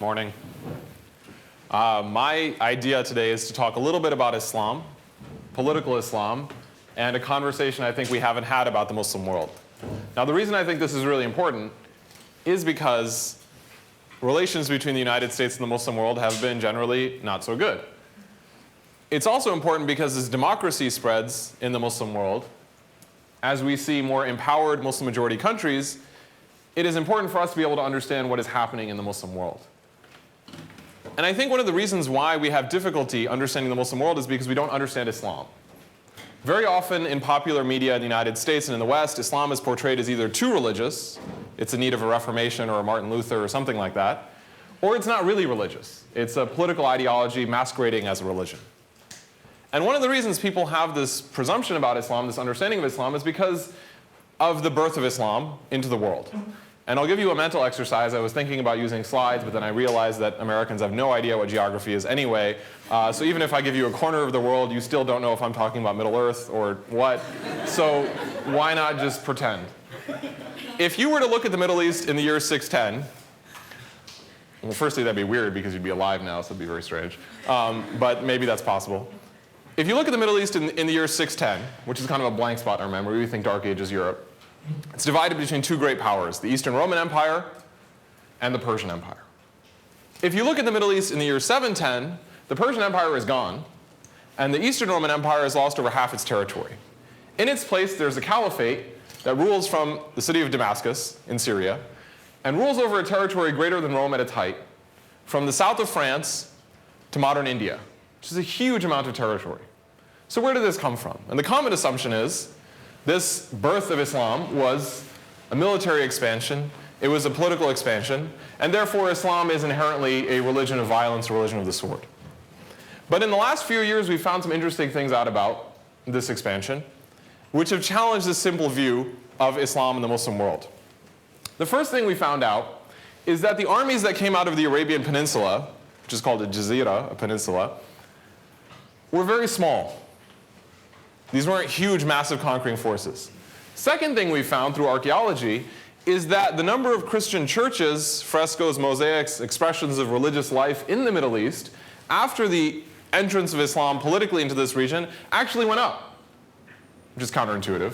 Morning. My idea today is to talk a little bit about Islam, political Islam, and a conversation I think we haven't had about the Muslim world. Now, the reason I think this is really important is because relations between the United States and the Muslim world have been generally not so good. It's also important because as democracy spreads in the Muslim world, as we see more empowered Muslim majority countries, it is important for us to be able to understand what is happening in the Muslim world. And I think one of the reasons why we have difficulty understanding the Muslim world is because we don't understand Islam. Very often in popular media in the United States and in the West, Islam is portrayed as either too religious, it's in need of a Reformation or a Martin Luther or something like that, or it's not really religious. It's a political ideology masquerading as a religion. And one of the reasons people have this presumption about Islam, this understanding of Islam, is because of the birth of Islam into the world. And I'll give you a mental exercise. I was thinking about using slides, but then I realized that Americans have no idea what geography is anyway. So even if I give you a corner of the world, you still don't know if I'm talking about Middle Earth or what. So why not just pretend? If you were to look at the Middle East in the year 610, well, firstly, that'd be weird because you'd be alive now, so it'd be very strange. But maybe that's possible. If you look at the Middle East in the year 610, which is kind of a blank spot in our memory, we think Dark Ages Europe, it's divided between two great powers, the Eastern Roman Empire and the Persian Empire. If you look at the Middle East in the year 710, the Persian Empire is gone, and the Eastern Roman Empire has lost over half its territory. In its place, there's a caliphate that rules from the city of Damascus in Syria, and rules over a territory greater than Rome at its height, from the south of France to modern India, which is a huge amount of territory. So where did this come from? And the common assumption is this birth of Islam was a military expansion, it was a political expansion, and therefore Islam is inherently a religion of violence, a religion of the sword. But in the last few years, we've found some interesting things out about this expansion, which have challenged this simple view of Islam in the Muslim world. The first thing we found out is that the armies that came out of the Arabian Peninsula, which is called al-Jazeera, a peninsula, were very small. These weren't huge, massive conquering forces. Second thing we found through archaeology is that the number of Christian churches, frescoes, mosaics, expressions of religious life in the Middle East after the entrance of Islam politically into this region actually went up, which is counterintuitive.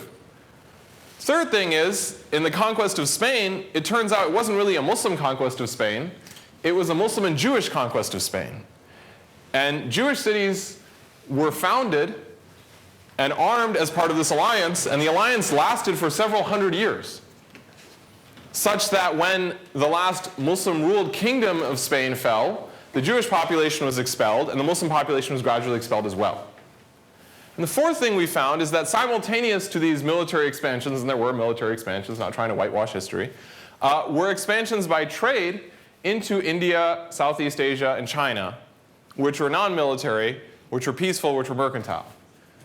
Third thing is, in the conquest of Spain, it turns out it wasn't really a Muslim conquest of Spain, it was a Muslim and Jewish conquest of Spain. And Jewish cities were founded and armed as part of this alliance, and the alliance lasted for several hundred years, such that when the last Muslim-ruled kingdom of Spain fell, the Jewish population was expelled, and the Muslim population was gradually expelled as well. And the fourth thing we found is that simultaneous to these military expansions, and there were military expansions, not trying to whitewash history, were expansions by trade into India, Southeast Asia, and China, which were non-military, which were peaceful, which were mercantile.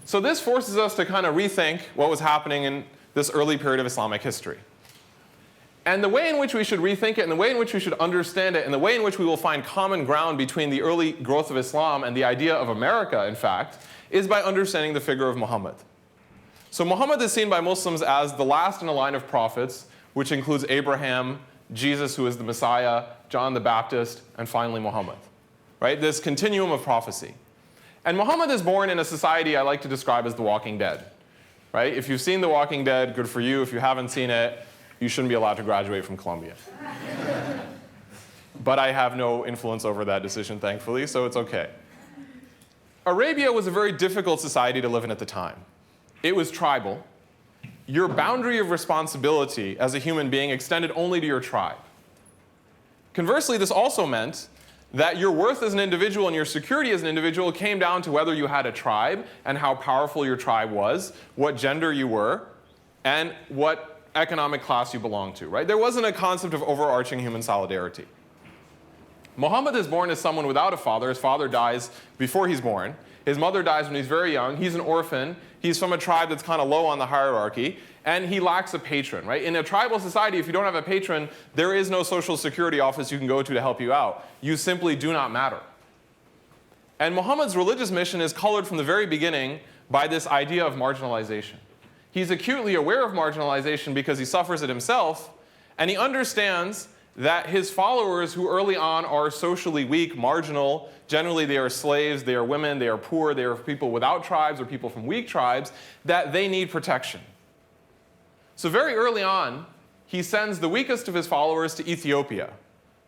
So this forces us to kind of rethink what was happening in this early period of Islamic history. And the way in which we should rethink it, and the way in which we should understand it, and the way in which we will find common ground between the early growth of Islam and the idea of America, in fact, is by understanding the figure of Muhammad. So Muhammad is seen by Muslims as the last in a line of prophets, which includes Abraham, Jesus, who is the Messiah, John the Baptist, and finally Muhammad. Right? This continuum of prophecy. And Muhammad is born in a society I like to describe as The Walking Dead. Right? If you've seen The Walking Dead, good for you. If you haven't seen it, you shouldn't be allowed to graduate from Columbia. But I have no influence over that decision, thankfully, so it's okay. Arabia was a very difficult society to live in at the time. It was tribal. Your boundary of responsibility as a human being extended only to your tribe. Conversely, this also meant that your worth as an individual and your security as an individual came down to whether you had a tribe and how powerful your tribe was, what gender you were, and what economic class you belonged to, right? There wasn't a concept of overarching human solidarity. Muhammad is born as someone without a father. His father dies before he's born. His mother dies when he's very young. He's an orphan. He's from a tribe that's kind of low on the hierarchy. And he lacks a patron, right? In a tribal society, if you don't have a patron, there is no social security office you can go to help you out. You simply do not matter. And Muhammad's religious mission is colored from the very beginning by this idea of marginalization. He's acutely aware of marginalization because he suffers it himself, and he understands that his followers, who early on are socially weak, marginal, generally they are slaves, they are women, they are poor, they are people without tribes or people from weak tribes, that they need protection. So very early on, he sends the weakest of his followers to Ethiopia.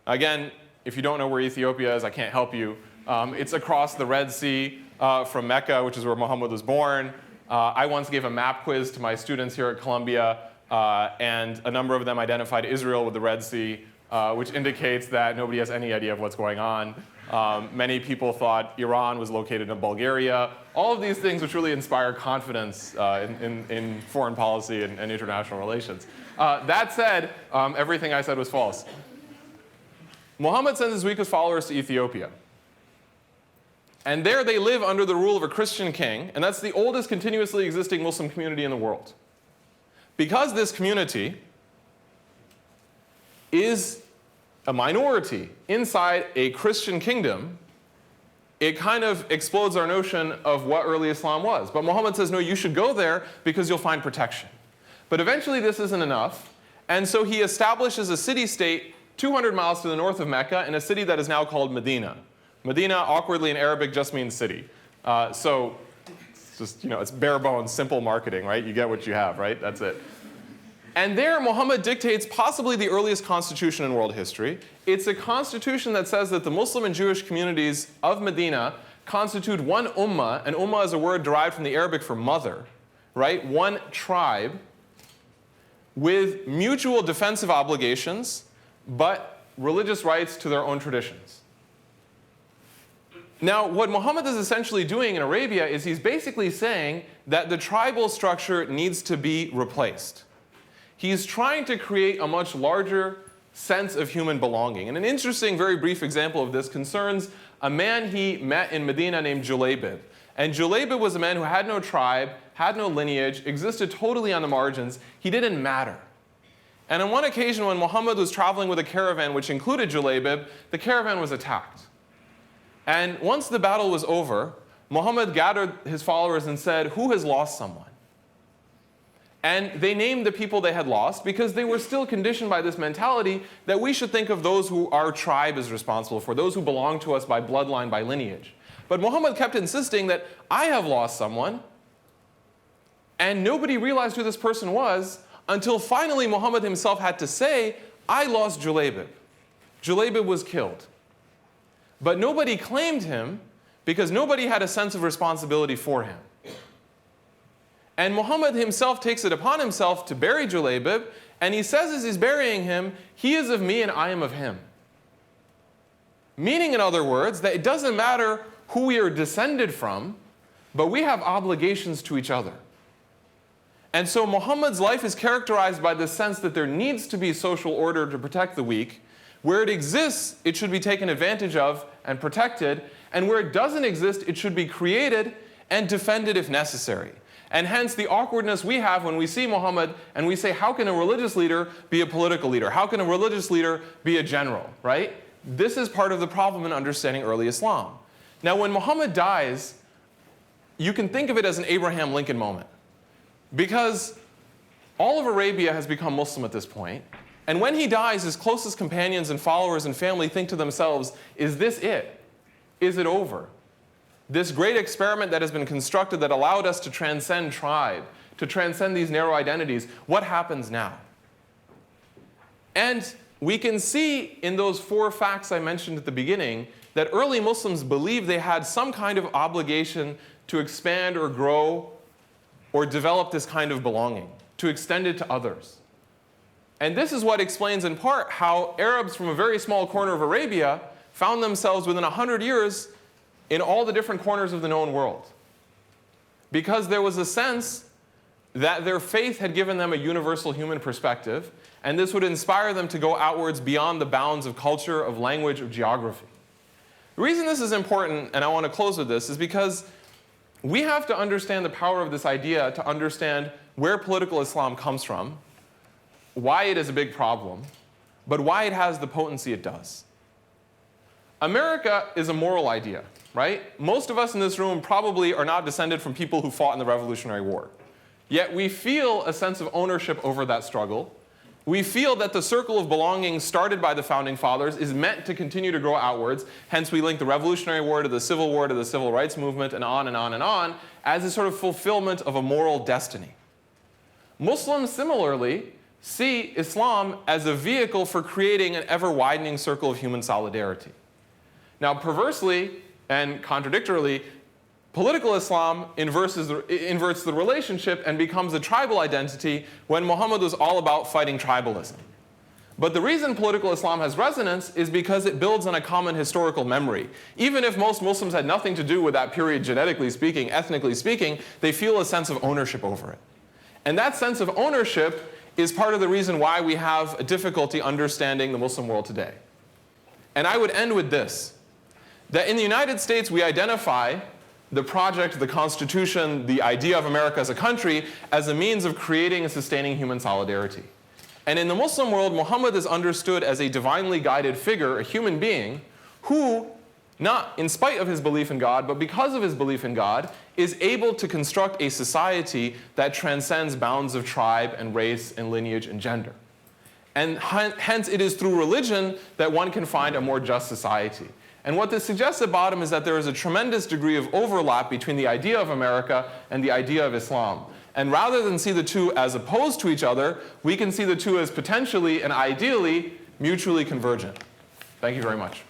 Again, if you don't know where Ethiopia is, I can't help you. It's across the Red Sea from Mecca, which is where Muhammad was born. I once gave a map quiz to my students here at Columbia, and a number of them identified Israel with the Red Sea, which indicates that nobody has any idea of what's going on. Many people thought Iran was located in Bulgaria. All of these things which really inspire confidence in foreign policy and international relations. That said, everything I said was false. Muhammad sends his weakest followers to Ethiopia. And there they live under the rule of a Christian king, and that's the oldest continuously existing Muslim community in the world. Because this community is a minority inside a Christian kingdom, it kind of explodes our notion of what early Islam was. But Muhammad says, no, you should go there because you'll find protection. But eventually this isn't enough, and so he establishes a city-state 200 miles to the north of Mecca in a city that is now called Medina. Medina, awkwardly in Arabic, just means city. So it's just, it's bare bones, simple marketing, right? You get what you have, right? That's it. And there, Muhammad dictates possibly the earliest constitution in world history. It's a constitution that says that the Muslim and Jewish communities of Medina constitute one ummah, and ummah is a word derived from the Arabic for mother, right? One tribe with mutual defensive obligations, but religious rights to their own traditions. Now, what Muhammad is essentially doing in Arabia is he's basically saying that the tribal structure needs to be replaced. He's trying to create a much larger sense of human belonging. And an interesting, very brief example of this concerns a man he met in Medina named Julaybib. And Julaybib was a man who had no tribe, had no lineage, existed totally on the margins. He didn't matter. And on one occasion when Muhammad was traveling with a caravan which included Julaybib, the caravan was attacked. And once the battle was over, Muhammad gathered his followers and said, who has lost someone? And they named the people they had lost because they were still conditioned by this mentality that we should think of those who our tribe is responsible for, those who belong to us by bloodline, by lineage. But Muhammad kept insisting that I have lost someone, and nobody realized who this person was until finally Muhammad himself had to say, I lost Julaybib. Julaybib was killed. But nobody claimed him because nobody had a sense of responsibility for him. And Muhammad himself takes it upon himself to bury Julaybib, and he says as he's burying him, he is of me and I am of him. Meaning, in other words, that it doesn't matter who we are descended from, but we have obligations to each other. And so Muhammad's life is characterized by the sense that there needs to be social order to protect the weak. Where it exists, it should be taken advantage of and protected, and where it doesn't exist, it should be created and defended if necessary. And hence the awkwardness we have when we see Muhammad and we say, how can a religious leader be a political leader? How can a religious leader be a general, right? This is part of the problem in understanding early Islam. Now, when Muhammad dies, you can think of it as an Abraham Lincoln moment. Because all of Arabia has become Muslim at this point. And when he dies, his closest companions and followers and family think to themselves, is this it? Is it over? This great experiment that has been constructed that allowed us to transcend tribe, to transcend these narrow identities, what happens now? And we can see in those 4 facts I mentioned at the beginning that early Muslims believed they had some kind of obligation to expand or grow or develop this kind of belonging, to extend it to others. And this is what explains in part how Arabs from a very small corner of Arabia found themselves within 100 years in all the different corners of the known world. Because there was a sense that their faith had given them a universal human perspective, and this would inspire them to go outwards beyond the bounds of culture, of language, of geography. The reason this is important, and I want to close with this, is because we have to understand the power of this idea to understand where political Islam comes from, why it is a big problem, but why it has the potency it does. America is a moral idea, right? Most of us in this room probably are not descended from people who fought in the Revolutionary War. Yet we feel a sense of ownership over that struggle, We feel that the circle of belonging started by the Founding Fathers is meant to continue to grow outwards. Hence, we link the Revolutionary War to the Civil War to the Civil Rights Movement and on and on and on as a sort of fulfillment of a moral destiny. Muslims, similarly, see Islam as a vehicle for creating an ever-widening circle of human solidarity. Now, perversely and contradictorily, political Islam inverts the relationship and becomes a tribal identity when Muhammad was all about fighting tribalism. But the reason political Islam has resonance is because it builds on a common historical memory. Even if most Muslims had nothing to do with that period genetically speaking, ethnically speaking, they feel a sense of ownership over it. And that sense of ownership is part of the reason why we have a difficulty understanding the Muslim world today. And I would end with this, that in the United States we identify the project, the Constitution, the idea of America as a country as a means of creating and sustaining human solidarity. And in the Muslim world, Muhammad is understood as a divinely guided figure, a human being, who, not in spite of his belief in God, but because of his belief in God, is able to construct a society that transcends bounds of tribe and race and lineage and gender. And hence it is through religion that one can find a more just society. And what this suggests at bottom is that there is a tremendous degree of overlap between the idea of America and the idea of Islam. And rather than see the two as opposed to each other, we can see the two as potentially and ideally mutually convergent. Thank you very much.